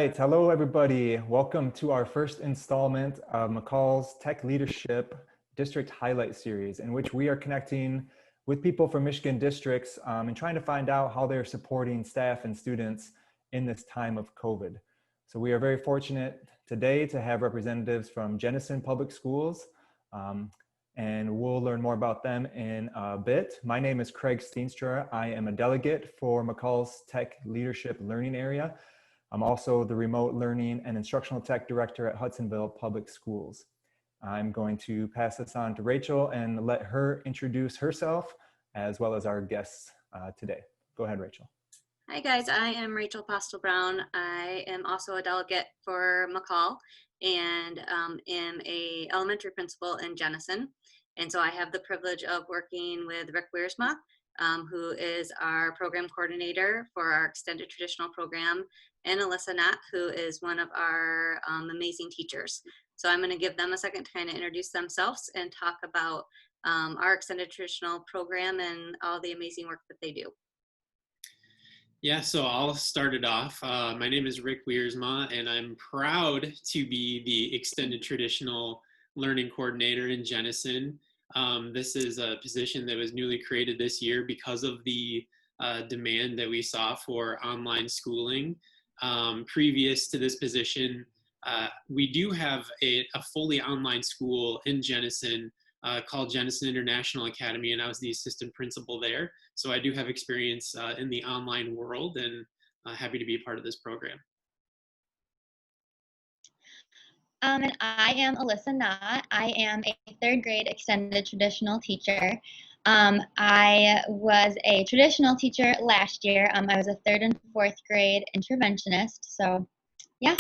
right, hello everybody. Welcome to our first installment of MACUL's Tech Leadership District Highlight Series, in which we are connecting with people from Michigan districts and trying to find out how they're supporting staff and students in this time of COVID. So we are very fortunate today to have representatives from Jenison Public Schools, and we'll learn more about them in a bit. My name is Craig Steenstra. I am a delegate for MACUL's Tech Leadership Learning Area. I'm also the Remote Learning and Instructional Tech Director at Hudsonville Public Schools. I'm going to pass this on to Rachel and let her introduce herself as well as our guests today. Go ahead, Rachel. Hi guys, I am Rachel Postel-Brown. I am also a delegate for MACUL and am a elementary principal in Jenison. And so I have the privilege of working with Rick Wiersma, who is our program coordinator for our extended traditional program, and Alyssa Knott, who is one of our amazing teachers. So I'm going to give them a second to kind of introduce themselves and talk about our extended traditional program and all the amazing work that they do. Yeah, so I'll start it off. My name is Rick Wiersma, and I'm proud to be the extended traditional learning coordinator in Jenison. This is a position that was newly created this year because of the demand that we saw for online schooling. Previous to this position, we do have a fully online school in Jenison called Jenison International Academy, and I was the assistant principal there. So I do have experience in the online world, and happy to be a part of this program. And I am Alyssa Knott. I am a third grade extended traditional teacher. I was a traditional teacher last year. I was a third and fourth grade interventionist. So, yeah.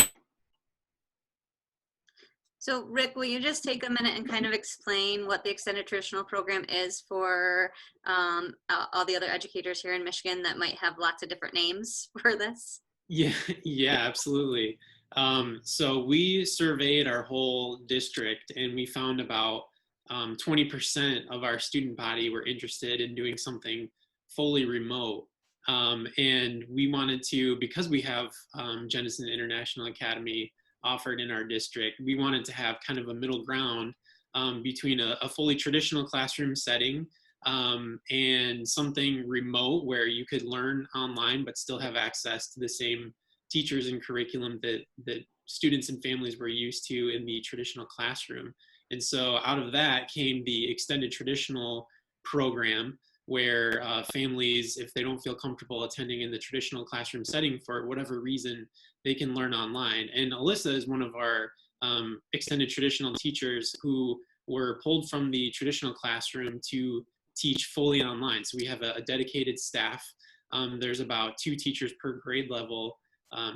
So Rick, will you just take a minute and kind of explain what the extended traditional program is for all the other educators here in Michigan that might have lots of different names for this? Yeah, absolutely. So we surveyed our whole district, and we found about 20% of our student body were interested in doing something fully remote. And we wanted to, because we have Jenison International Academy offered in our district, we wanted to have kind of a middle ground between a fully traditional classroom setting and something remote where you could learn online but still have access to the same teachers and curriculum that students and families were used to in the traditional classroom. And so out of that came the extended traditional program, where families, if they don't feel comfortable attending in the traditional classroom setting for whatever reason, they can learn online. And Alyssa is one of our extended traditional teachers who were pulled from the traditional classroom to teach fully online. So we have a dedicated staff. There's about 2 teachers per grade level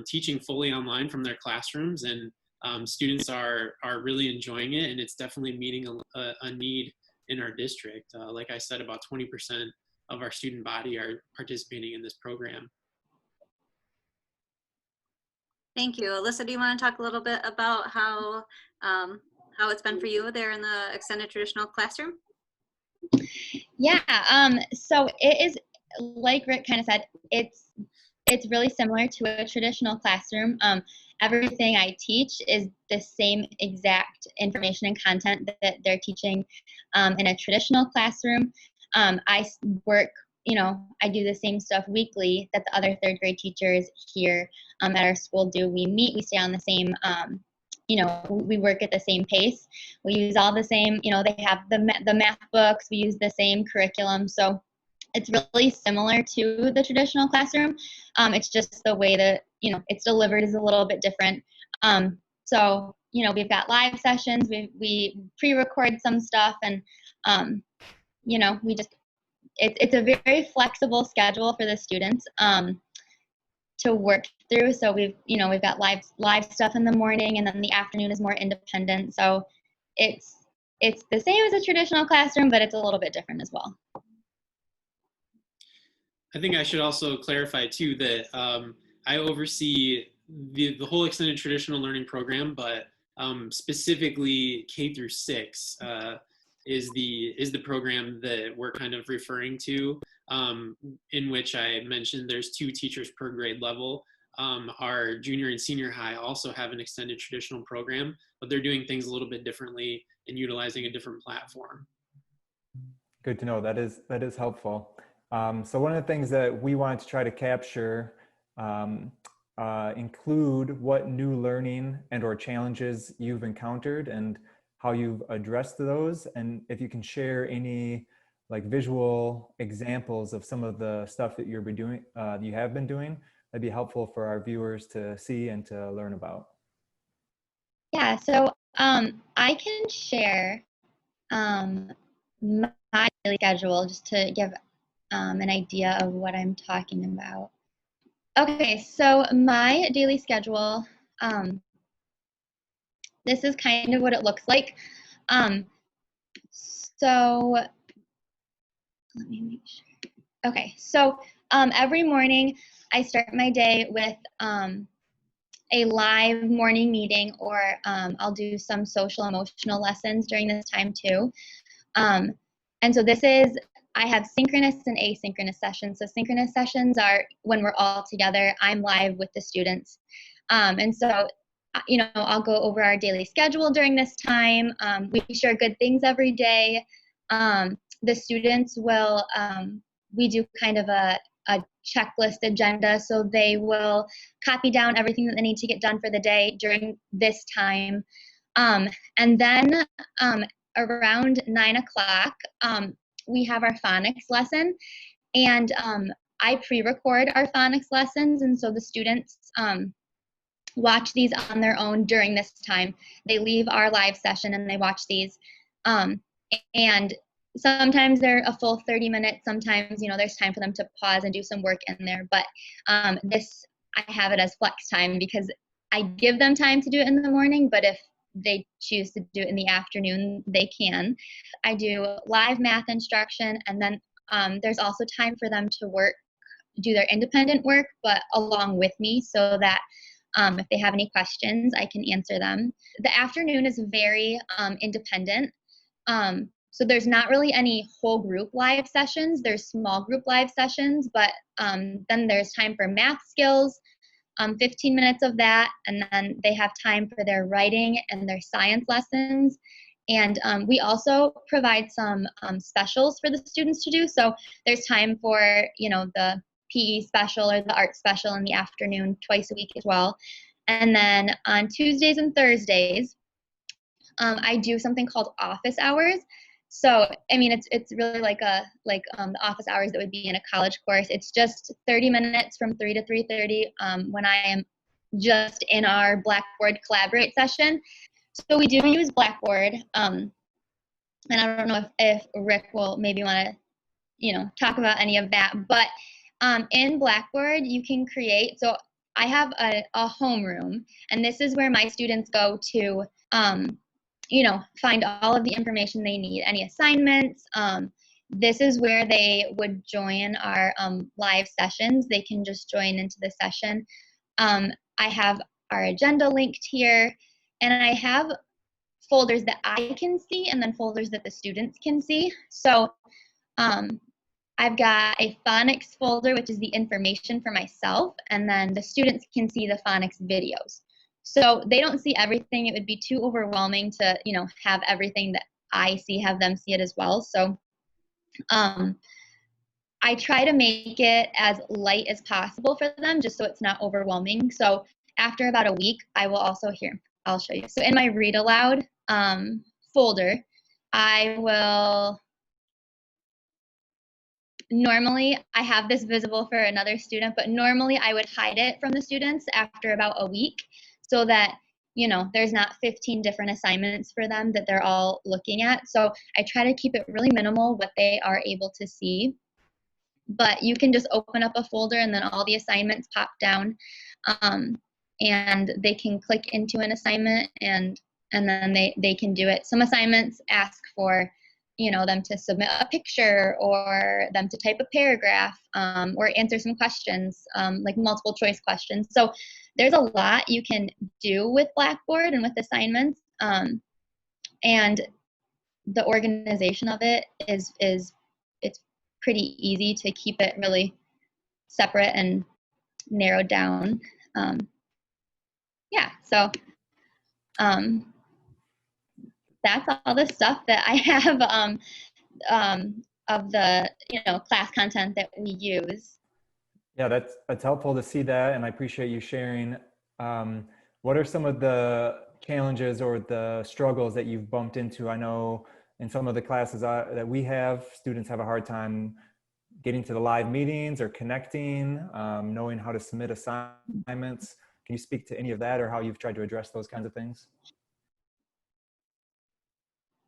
teaching fully online from their classrooms, and students are really enjoying it, and it's definitely meeting a need in our district. Like I said, about 20% of our student body are participating in this program. Thank you. Alyssa, do you want to talk a little bit about how it's been for you there in the extended traditional classroom? Yeah, so it is, like Rick kind of said, it's really similar to a traditional classroom. Everything I teach is the same exact information and content that they're teaching in a traditional classroom. I work, I do the same stuff weekly that the other third grade teachers here at our school do. We meet, we stay on the same, we work at the same pace. We use all the same, they have the math books, we use the same curriculum. So it's really similar to the traditional classroom. It's just the way that, it's delivered is a little bit different. So, we've got live sessions, we pre-record some stuff, and, it's a very flexible schedule for the students to work through. So we've got live stuff in the morning, and then the afternoon is more independent. So it's the same as a traditional classroom, but it's a little bit different as well. I think I should also clarify too that I oversee the whole extended traditional learning program, but specifically K through 6 is the program that we're kind of referring to, in which I mentioned there's 2 teachers per grade level. our junior and senior high also have an extended traditional program, but they're doing things a little bit differently and utilizing a different platform. Good to know. That is helpful. So one of the things that we wanted to try to capture include what new learning and or challenges you've encountered and how you've addressed those, and if you can share any like visual examples of some of the stuff that you have been doing, that'd be helpful for our viewers to see and to learn about. Yeah, so I can share my daily schedule just to give an idea of what I'm talking about. Okay, so my daily schedule, this is kind of what it looks like. So let me make sure. Okay, so every morning I start my day with a live morning meeting, or I'll do some social emotional lessons during this time too. And so I have synchronous and asynchronous sessions. So synchronous sessions are when we're all together, I'm live with the students. And so, I'll go over our daily schedule during this time. We share good things every day. The students will, we do kind of a checklist agenda. So they will copy down everything that they need to get done for the day during this time. And then around 9 o'clock, we have our phonics lesson, and I pre-record our phonics lessons, and so the students watch these on their own during this time. They leave our live session and they watch these, and sometimes they're a full 30 minutes. Sometimes, there's time for them to pause and do some work in there, but I have it as flex time because I give them time to do it in the morning, but if they choose to do it in the afternoon, they can. I do live math instruction, and then there's also time for them to do their independent work, but along with me, so that if they have any questions, I can answer them. The afternoon is very independent. So there's not really any whole group live sessions. There's small group live sessions, but then there's time for math skills, 15 minutes of that, and then they have time for their writing and their science lessons. And we also provide some specials for the students to do. So there's time for, the PE special or the art special in the afternoon twice a week as well. And then on Tuesdays and Thursdays, I do something called office hours. So, it's really like the office hours that would be in a college course. It's just 30 minutes from 3 to 3:30 when I am just in our Blackboard Collaborate session. So we do use Blackboard, and I don't know if Rick will maybe want to, talk about any of that. But in Blackboard, you can create. So I have a homeroom, and this is where my students go to. Find all of the information they need, any assignments. This is where they would join our live sessions. They can just join into the session. I have our agenda linked here, and I have folders that I can see and then folders that the students can see. So I've got a phonics folder, which is the information for myself, and then the students can see the phonics videos. So they don't see everything. It would be too overwhelming to, have everything that I see, have them see it as well. So I try to make it as light as possible for them, just so it's not overwhelming. So after about a week, I will also I'll show you. So in my read aloud folder, normally I have this visible for another student, but normally I would hide it from the students after about a week, so that, there's not 15 different assignments for them that they're all looking at. So I try to keep it really minimal what they are able to see. But you can just open up a folder and then all the assignments pop down, and they can click into an assignment and then they can do it. Some assignments ask for, them to submit a picture or them to type a paragraph, or answer some questions, like multiple choice questions. So there's a lot you can do with Blackboard and with assignments, and the organization of it is it's pretty easy to keep it really separate and narrowed down. Yeah, so that's all the stuff that I have of the class content that we use. Yeah, that's helpful to see that, and I appreciate you sharing. What are some of the challenges or the struggles that you've bumped into? I know in some of the classes that we have, students have a hard time getting to the live meetings or connecting, knowing how to submit assignments. Can you speak to any of that or how you've tried to address those kinds of things?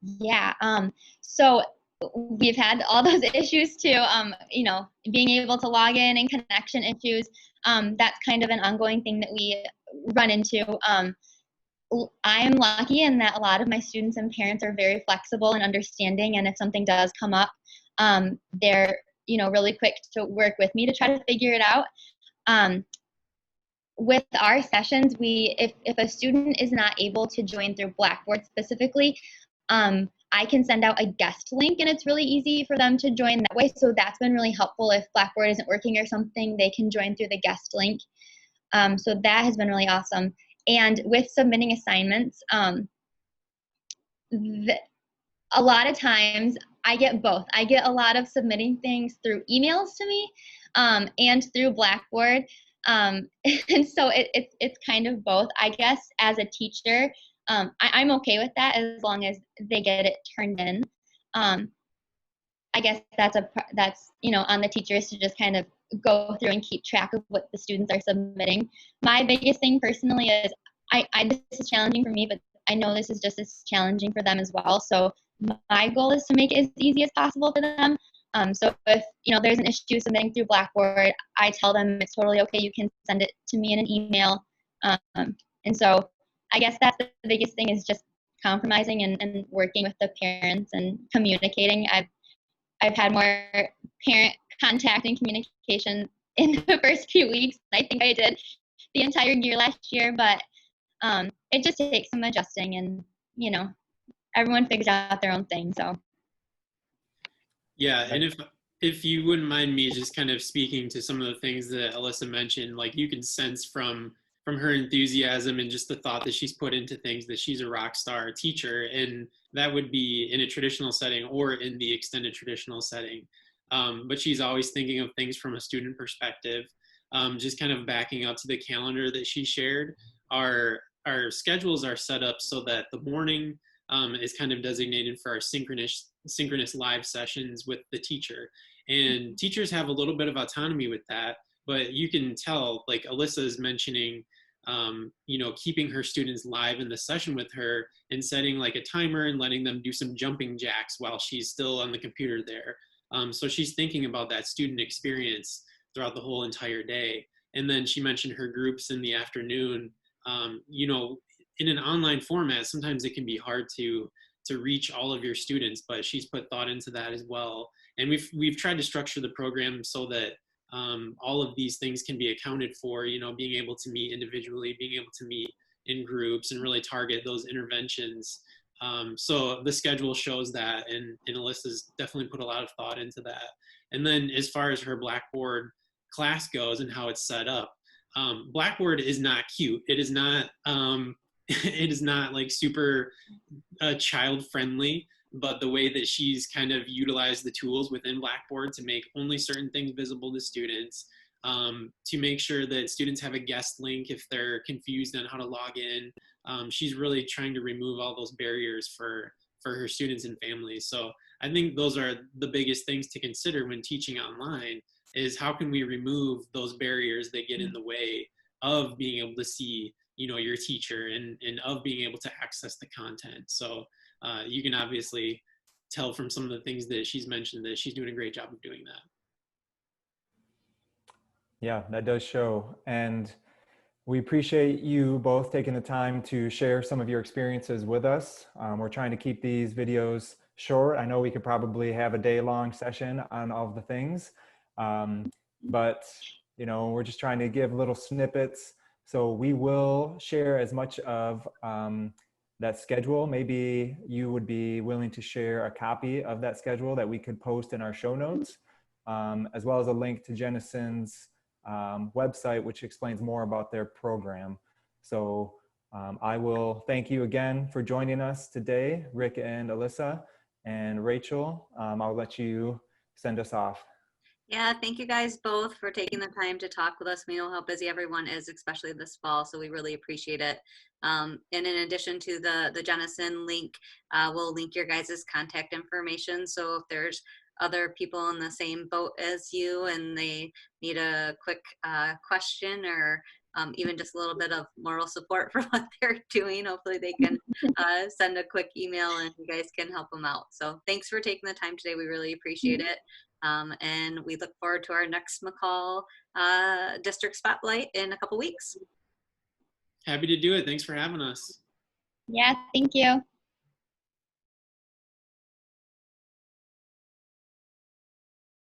Yeah, so we've had all those issues too, being able to log in and connection issues. That's kind of an ongoing thing that we run into. I'm lucky in that a lot of my students and parents are very flexible and understanding, and if something does come up, they're really quick to work with me to try to figure it out. With our sessions, if a student is not able to join through Blackboard specifically, I can send out a guest link, and it's really easy for them to join that way. So that's been really helpful. If Blackboard isn't working or something, they can join through the guest link. So that has been really awesome. And with submitting assignments, a lot of times I get both. I get a lot of submitting things through emails to me and through Blackboard. And so it's kind of both. I guess as a teacher, I'm okay with that as long as they get it turned in. I guess that's on the teachers to just kind of go through and keep track of what the students are submitting. My biggest thing personally is this is challenging for me, but I know this is just as challenging for them as well. So my goal is to make it as easy as possible for them. So if there's an issue submitting through Blackboard, I tell them it's totally okay. You can send it to me in an email. And so I guess that's the biggest thing, is just compromising and working with the parents and communicating. I've had more parent contact and communication in the first few weeks than I think I did the entire year last year, but it just takes some adjusting, and everyone figures out their own thing. So yeah, and if you wouldn't mind me just kind of speaking to some of the things that Alyssa mentioned, like you can sense from her enthusiasm and just the thought that she's put into things that she's a rock star teacher, and that would be in a traditional setting or in the extended traditional setting. But she's always thinking of things from a student perspective. Just kind of backing up to the calendar that she shared, our schedules are set up so that the morning is kind of designated for our synchronous live sessions with the teacher. And teachers have a little bit of autonomy with that, but you can tell, like Alyssa is mentioning, keeping her students live in the session with her and setting like a timer and letting them do some jumping jacks while she's still on the computer there. So she's thinking about that student experience throughout the whole entire day. And then she mentioned her groups in the afternoon. In an online format, sometimes it can be hard to reach all of your students, but she's put thought into that as well. And we've tried to structure the program so that all of these things can be accounted for, being able to meet individually, being able to meet in groups and really target those interventions. So the schedule shows that, and Alyssa's definitely put a lot of thought into that. And then as far as her Blackboard class goes and how it's set up, Blackboard is not cute. It is not it is not like super child friendly, but the way that she's kind of utilized the tools within Blackboard to make only certain things visible to students, to make sure that students have a guest link if they're confused on how to log in. She's really trying to remove all those barriers for her students and families. So I think those are the biggest things to consider when teaching online, is how can we remove those barriers that get in the way of being able to see your teacher and of being able to access the content. So you can obviously tell from some of the things that she's mentioned that she's doing a great job of doing that. Yeah, that does show. And we appreciate you both taking the time to share some of your experiences with us. We're trying to keep these videos short. I know we could probably have a day-long session on all of the things, but we're just trying to give little snippets. So we will share as much of that schedule. Maybe you would be willing to share a copy of that schedule that we could post in our show notes, as well as a link to Jenison's website, which explains more about their program. So I will thank you again for joining us today, Rick and Alyssa. And Rachel, I'll let you send us off. Yeah, thank you guys both for taking the time to talk with us. We know how busy everyone is, especially this fall, so we really appreciate it. And in addition to the Jenison link, we'll link your guys' contact information. So if there's other people in the same boat as you and they need a quick question or even just a little bit of moral support for what they're doing, hopefully they can send a quick email and you guys can help them out. So thanks for taking the time today. We really appreciate it. And we look forward to our next MACUL District Spotlight in a couple weeks. Happy to do it. Thanks for having us. Yeah, thank you.